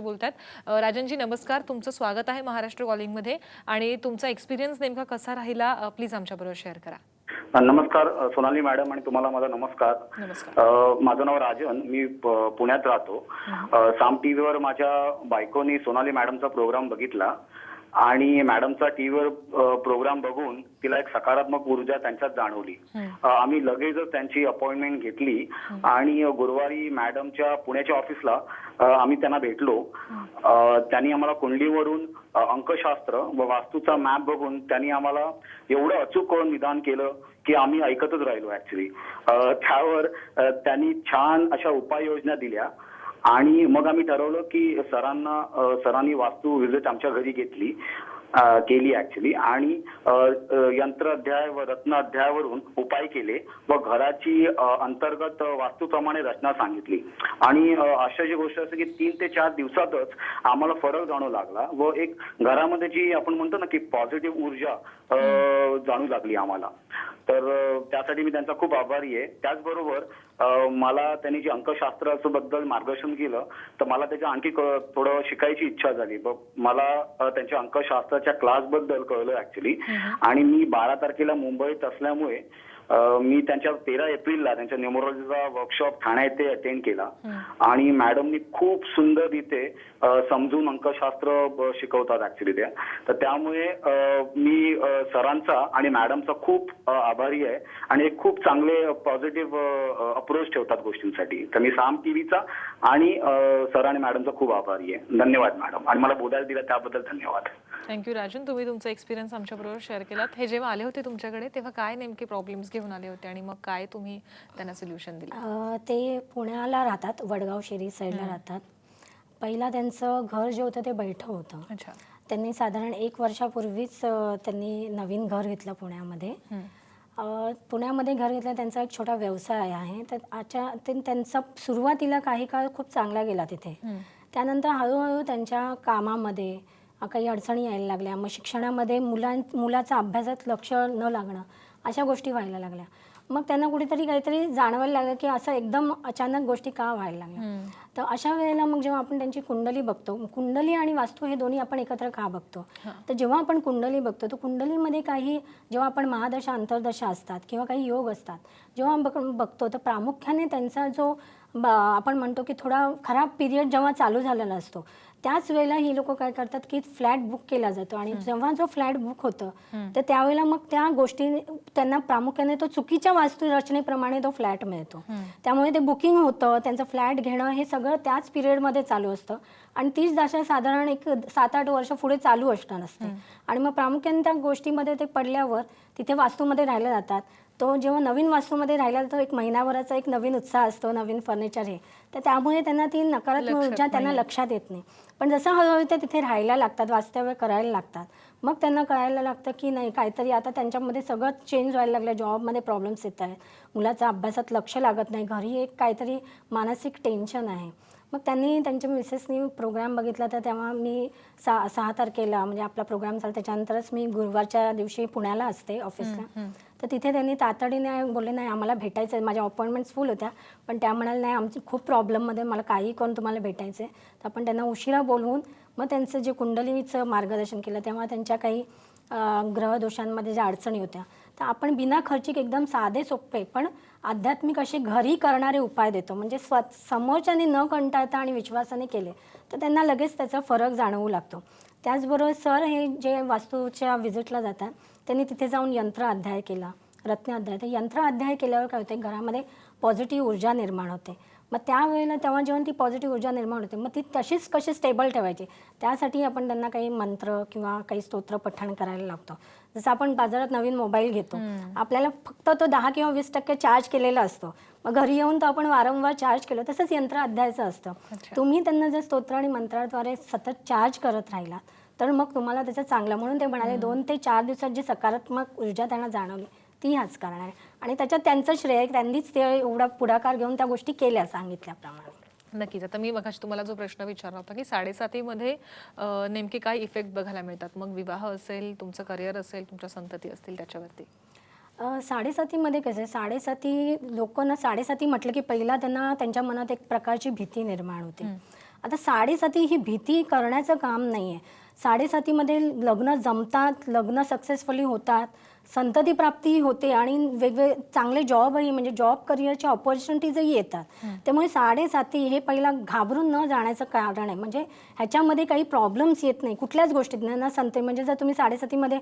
बोलतात राजनजी नमस्कार, तुमचं स्वागत आहे महाराष्ट्र कॉलिंगमध्ये आणि तुमचा एक्सपिरियन्स नेमका कसा राहिला प्लीज आमच्याबरोबर शेअर करा. नमस्कार सोनाली मॅडम आणि तुम्हाला माझा नमस्कार. माझं नाव राजन, मी पुण्यात राहतो. साम टीव्हीवर माझ्या बायकोनी सोनाली मॅडमचा प्रोग्राम बघितला आणि मॅडमचा टीव्हीवर प्रोग्राम बघून तिला एक सकारात्मक ऊर्जा त्यांच्यात जाणवली. आम्ही लगेचच त्यांची अपॉइंटमेंट घेतली आणि गुरुवारी मॅडमच्या पुण्याच्या ऑफिसला आम्ही त्यांना भेटलो. त्यांनी आम्हाला कुंडलीवरून अंकशास्त्र व वास्तूचा मॅप बघून त्यांनी आम्हाला एवढं अचूक निदान केलं की आम्ही ऐकतच राहिलो. ऍक्च्युली त्यावर त्यांनी छान अशा उपाययोजना दिल्या आणि मग आम्ही ठरवलं की सरांनी वास्तू विजिट आमच्या घरी केली ऍक्च्युली आणि यंत्र अध्याय व रत्न अध्यायावरून उपाय केले व घराची अंतर्गत वास्तूप्रमाणे रचना सांगितली आणि आश्चर्य गोष्ट असं की 3 ते 4 दिवसातच आम्हाला फरक जाणवू लागला व एक घरामध्ये जी आपण म्हणतो ना की पॉझिटिव्ह ऊर्जा जाणू लागली आम्हाला. तर त्यासाठी मी त्यांचा खूप आभारी आहे. त्याचबरोबर मला त्यांनी जे अंकशास्त्राबद्दल मार्गदर्शन केलं तर मला त्याच्या आणखी थोडं शिकायची इच्छा झाली. मला त्यांच्या अंकशास्त्राच्या क्लास बद्दल कळलं ऍक्च्युली आणि मी 12 तारखेला मुंबईत असल्यामुळे मी त्यांच्या 13 एप्रिलला त्यांच्या न्यूमरोलॉजीचा वर्कशॉप ठाणे येथे अटेंड केला आणि मॅडमनी खूप सुंदर इथे समजून अंकशास्त्र शिकवतात ऍक्च्युली त्या. तर त्यामुळे मी सरांचा आणि मॅडमचा खूप आभारी आहे आणि एक खूप चांगले पॉझिटिव्ह अप्रोच ठेवतात गोष्टींसाठी. तर मी साम टीव्हीचा आणि सर आणि मॅडमचा खूप आभारी आहे. धन्यवाद मॅडम आणि मला बोलायला दिला त्याबद्दल धन्यवाद. थँक्यू राजन, तुम्ही तुमचा एक्सपिरियन्स आमच्याबरोबर शेअर केलात. हे जेव्हा आले होते तुमच्याकडे तेव्हा काय नेमके प्रॉब्लेम्स घेऊन आले होते आणि मग काय तुम्ही त्यांना सोल्युशन दिलं? ते पुण्याला राहतात, वडगाव शेरी साईडला राहतात. पहिला त्यांचं घर जे होतं ते बैठं होतं. अच्छा. त्यांनी साधारण 1 वर्षापूर्वीच त्यांनी नवीन घर घेतलं पुण्यामध्ये. पुण्यामध्ये घर घेतलं, त्यांचा एक छोटा व्यवसाय आहे. तर त्यांचा सुरुवातीला काही काळ खूप चांगला गेला तिथे. त्यानंतर हळूहळू त्यांच्या कामामध्ये काही अडचणी यायला लागल्या. मग शिक्षणामध्ये मुलाचा अभ्यासात लक्ष न लागणं अशा गोष्टी व्हायला लागल्या. मग त्यांना कुठेतरी काहीतरी जाणवायला लागलं की असं एकदम अचानक गोष्टी का व्हायला लागल्या. तर अशा वेळेला मग जेव्हा आपण त्यांची कुंडली बघतो, कुंडली आणि वास्तू हे दोन्ही आपण एकत्र का बघतो, तर जेव्हा आपण कुंडली बघतो तर कुंडलीमध्ये काही जेव्हा आपण महादशा अंतर्दशा असतात किंवा काही योग असतात जेव्हा बघतो तर प्रामुख्याने त्यांचा जो आपण म्हणतो की थोडा खराब पिरियड जेव्हा चालू झालेला असतो त्याच वेळेला ही लोक काय करतात की फ्लॅट बुक केला जातो आणि जेव्हा जो फ्लॅट बुक होतं तर त्यावेळेला मग त्या गोष्टी त्यांना प्रामुख्याने तो चुकीच्या वास्तू रचनेप्रमाणे तो फ्लॅट मिळतो. त्यामुळे ते बुकिंग होतं, त्यांचं फ्लॅट घेणं हे सगळं त्याच पिरियडमध्ये चालू असतं आणि तीच दशा साधारण एक 7-8 वर्ष पुढे चालू असणार असते आणि मग प्रामुख्याने त्या गोष्टीमध्ये ते पडल्यावर तिथे वास्तूमध्ये राहिल्या जातात. तो जेव्हा नवीन वास्तूमध्ये राहिला तर एक महिनाभराचा एक नवीन उत्साह असतो, नवीन फर्निचर हे, तर त्यामुळे त्यांना ती नकारात्मक ऊर्जा त्यांना लक्षात येत नाही. पण जसं हळूहळू ते तिथे राहायला लागतात, वास्तव्य करायला लागतात, मग त्यांना कळायला लागतं की नाही काहीतरी आता त्यांच्यामध्ये सगळं चेंज व्हायला लागलं. जॉबमध्ये प्रॉब्लेम्स येत आहेत, मुलाचं अभ्यासात लक्ष लागत नाही, घरी एक काहीतरी मानसिक टेन्शन आहे. मग त्यांनी त्यांच्या मिसेसनी प्रोग्राम बघितला तर तेव्हा मी 6 तारखेला म्हणजे आपला प्रोग्राम झाला त्याच्यानंतरच मी गुरुवारच्या दिवशी पुण्याला असते ऑफिसला. तर तिथे त्यांनी तातडीने बोलले नाही आम्हाला भेटायचं आहे. माझ्या अपॉइंटमेंट्स फुल होत्या पण त्या म्हणाले नाही आमची खूप प्रॉब्लेममध्ये मला काही कोण तुम्हाला भेटायचं आहे. तर आपण त्यांना उशिरा बोलवून मग त्यांचं जे कुंडलीचं मार्गदर्शन केलं तेव्हा त्यांच्या काही ग्रहदोषांमध्ये ज्या अडचणी होत्या तर आपण बिना खर्चिक एकदम साधे सोपे पण आध्यात्मिक असे घरी करणारे उपाय देतो. म्हणजे समोरच्याने न कंटाळता आणि विश्वासाने केले तर त्यांना लगेच त्याचा फरक जाणवू लागतो. त्याचबरोबर सर हे जे वास्तूच्या व्हिजिटला जातात त्यांनी तिथे जाऊन यंत्र अध्याय केला, रत्न अध्याय. तर यंत्र अध्याय केल्यावर काय होते घरामध्ये पॉझिटिव्ह ऊर्जा निर्माण होते. मग त्यावेळेला तेव्हा जेव्हा ती पॉझिटिव्ह ऊर्जा निर्माण होते मग ती तशीच कशी स्टेबल ठेवायची त्यासाठी आपण त्यांना काही मंत्र किंवा काही स्तोत्र पठण करायला लागतो. जसं आपण बाजारात नवीन मोबाईल घेतो, आपल्याला फक्त तो 10 किंवा 20% चार्ज केलेला असतो, मग घरी येऊन तो आपण वारंवार चार्ज केलं. तसंच यंत्र अध्यायचं असतं. तुम्ही त्यांना जर स्तोत्र आणि मंत्राद्वारे सतत चार्ज करत राहिला तर मग तुम्हाला त्याचं चांगलं. म्हणून ते म्हणाले 2 ते 4 दिवसात जी सकारात्मक ऊर्जा त्यांना जाणवली ती ह्याच करणार आहे आणि त्याच्यात त्यांचं श्रेय त्यांनीच ते एवढा पुढाकार घेऊन त्या गोष्टी केल्या सांगितल्याप्रमाणे. नक्कीच. आता मी मगाशी तुम्हाला जो प्रश्न विचारला होता की 7.5मध्ये नेमके काय इफेक्ट बघायला मिळतात, मग विवाह असेल, तुमचं करिअर असेल, तुमच्या संतती असतील त्याच्यावरती? 7.5मध्ये कसं आहे, 7.5 लोकांना 7.5 म्हटलं की पहिला त्यांना त्यांच्या मनात एक प्रकारची भीती निर्माण होते. आता साडेसाती ही भीती करण्याचं काम नाही आहे. साडेसातीमध्ये लग्न जमतात, लग्न सक्सेसफुली होतात, संतती प्राप्ती होते आणि चांगले जॉबही म्हणजे जॉब करिअरच्या ऑपॉर्च्युनिटीजही येतात. त्यामुळे साडेसाती हे पहिला घाबरून न जाण्याचं कारण आहे. म्हणजे ह्याच्यामध्ये काही प्रॉब्लेम्स येत नाही कुठल्याच गोष्टीत ना संते. म्हणजे जर तुम्ही साडेसातीमध्ये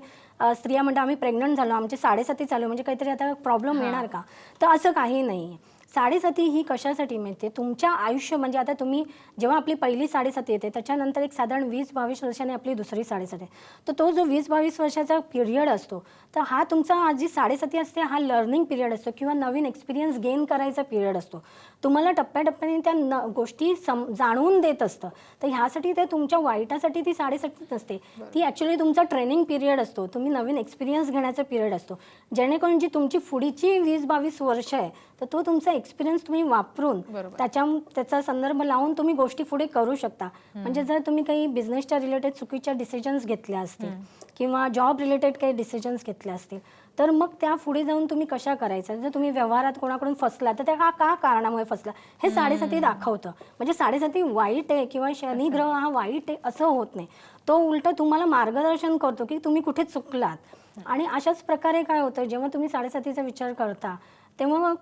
स्त्रिया म्हणता आम्ही प्रेग्नंट झालो, आमचे साडेसाती चालू म्हणजे काहीतरी आता प्रॉब्लेम येणार का, तर असं काही नाही आहे. साडेसाती ही कशासाठी मिळते, तुमच्या आयुष्य म्हणजे आता तुम्ही जेव्हा आपली पहिली साडेसाती येते त्याच्यानंतर एक साधारण 20-22 वर्षाने आपली दुसरी साडेसाती आहे. तर तो जो 20-22 वर्षाचा पिरियड असतो, तर हा तुमचा जी साडेसाती असते हा लर्निंग पिरियड असतो किंवा नवीन एक्सपिरियन्स गेन करायचा पिरियड असतो. तुम्हाला टप्प्याटप्प्याने त्या गोष्टी जाणवून देत असतं. तर ह्यासाठी ते तुमच्या वाईटासाठी ती साडेसाती नसते, ती ॲक्च्युली तुमचा ट्रेनिंग पिरियड असतो, तुम्ही नवीन एक्सपिरियन्स घेण्याचा पिरियड असतो. जेणेकरून जी तुमची पुढची 20-22 वर्ष आहे तर तो तुमचा एक्सपिरियन्स तुम्ही वापरून त्याचा संदर्भ लावून तुम्ही गोष्टी पुढे करू शकता. म्हणजे जर तुम्ही काही बिझनेसच्या रिलेटेड चुकीच्या डिसिजन्स घेतल्या असतील किंवा जॉब रिलेटेड काही डिसिजन्स घेतले असतील तर मग त्या पुढे जाऊन तुम्ही कशा करायचं. जर तुम्ही व्यवहारात कोणाकडून फसला तर त्या का कारणामुळे फसला हे साडेसाती दाखवतं. म्हणजे साडेसाती वाईट आहे किंवा शनी ग्रह हा वाईट आहे असं होत नाही. तो उलट तुम्हाला मार्गदर्शन करतो की तुम्ही कुठे चुकलात. आणि अशाच प्रकारे काय होतं, जेव्हा तुम्ही साडेसातीचा विचार करता तेव्हा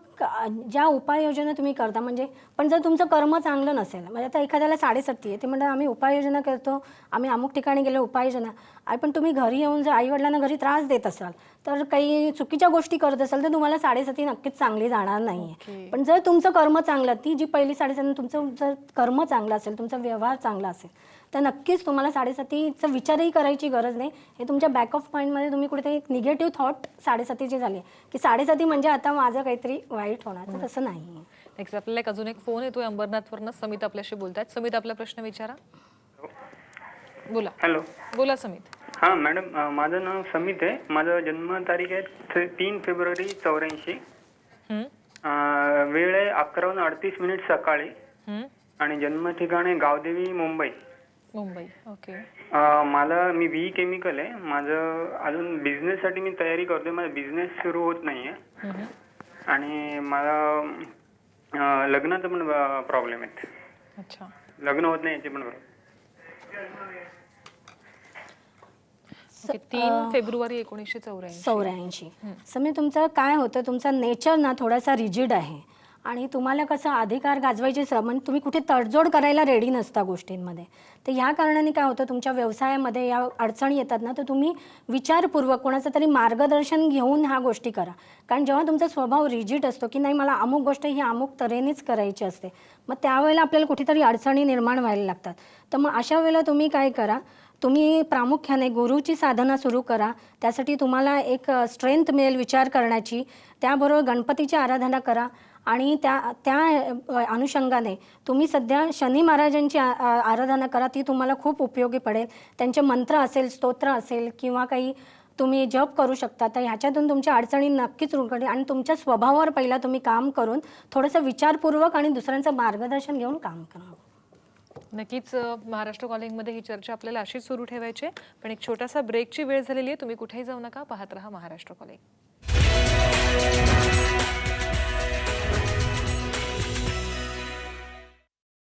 ज्या उपाययोजना तुम्ही करता म्हणजे पण जर तुमचं कर्म चांगलं नसेल, म्हणजे आता एखाद्याला साडेसाती आहे ते म्हणतात आम्ही उपाययोजना करतो, आम्ही अमुक ठिकाणी गेलो उपाययोजना, पण तुम्ही घरी येऊन जर आईवडिलांना घरी त्रास देत असाल तर काही चुकीच्या गोष्टी करत असाल तर तुम्हाला साडेसाती नक्कीच चांगली जाणार नाही आहे. पण जर तुमचं कर्म चांगलं, ती जी पहिली साडेसाती तुमचं जर कर्म चांगलं असेल, तुमचा व्यवहार चांगला असेल तर नक्कीच तुम्हाला साडेसातीचा विचारही करायची गरज नाही. हे तुमच्या बॅक ऑफ माइंडमध्ये तुम्ही कुठेतरी एक निगेटिव्ह थॉट साडेसातीची झाली की साडेसाती म्हणजे आता माझं काहीतरी वाईट होणार, तर तसं नाही. नेक्स्ट आपल्याला एक अजून एक फोन येतोय अंबरनाथवरनं. समित आपल्याशी बोलतायत. समित आपला प्रश्न विचारा. बोला. हॅलो. बोला समित. हां मॅडम, माझं नाव समित आहे. माझं जन्मतारीख आहे 3 फेब्रुवारी 84. वेळ आहे 11:38 सकाळी आणि जन्म ठिकाण आहे गावदेवी मुंबई. ओके. मी व्ही केमिकल आहे. माझं अजून बिझनेससाठी मी तयारी करतोय. माझा बिझनेस सुरू होत नाहीये आणि मला लग्नाचा पण प्रॉब्लेम आहे. अच्छा. लग्न होत नाही याचे पण प्रॉब्लेम. 3 फेब्रुवारी 1984. समज तुमचं काय होतं, तुमचा नेचर ना थोडासा रिजिड आहे आणि तुम्हाला कसं अधिकार गाजवायचे म्हणजे तुम्ही कुठे तडजोड करायला रेडी नसता गोष्टींमध्ये. तर ह्या कारणाने काय होतं, तुमच्या व्यवसायामध्ये या अडचणी येतात ना तर तुम्ही विचारपूर्वक कोणाचं तरी मार्गदर्शन घेऊन ह्या गोष्टी करा. कारण जेव्हा तुमचा स्वभाव रिजिड असतो की नाही मला अमुक गोष्ट ही अमुक तऱ्हेनेच करायची असते, मग त्यावेळेला आपल्याला कुठेतरी अडचणी निर्माण व्हायला लागतात. तर मग अशा वेळेला तुम्ही काय करा, तुम्ही प्रामुख्याने गुरुची साधना सुरू करा. त्यासाठी तुम्हाला एक स्ट्रेंथ मिळेल विचार करण्याची. त्याबरोबर गणपतीची आराधना करा आणि त्या अनुषंगाने तुम्ही सध्या शनी महाराजांची आराधना करा. ती तुम्हाला खूप उपयोगी पडेल. त्यांचे मंत्र असेल, स्तोत्र असेल किंवा काही तुम्ही जप करू शकता. तर ह्याच्यातून तुमच्या अडचणी नक्कीच उलगडेल आणि तुमच्या स्वभावावर पहिला तुम्ही काम करून थोडंसं विचारपूर्वक आणि दुसऱ्यांचं मार्गदर्शन घेऊन काम करा. नक्कीच महाराष्ट्र कॉलिंगमध्ये ही चर्चा आपल्याला अशीच सुरू ठेवायची आहे. पण एक छोटासा ब्रेकची वेळ झालेली आहे. तुम्ही कुठेही जाऊ नका, पाहत रहा महाराष्ट्र कॉलिंग.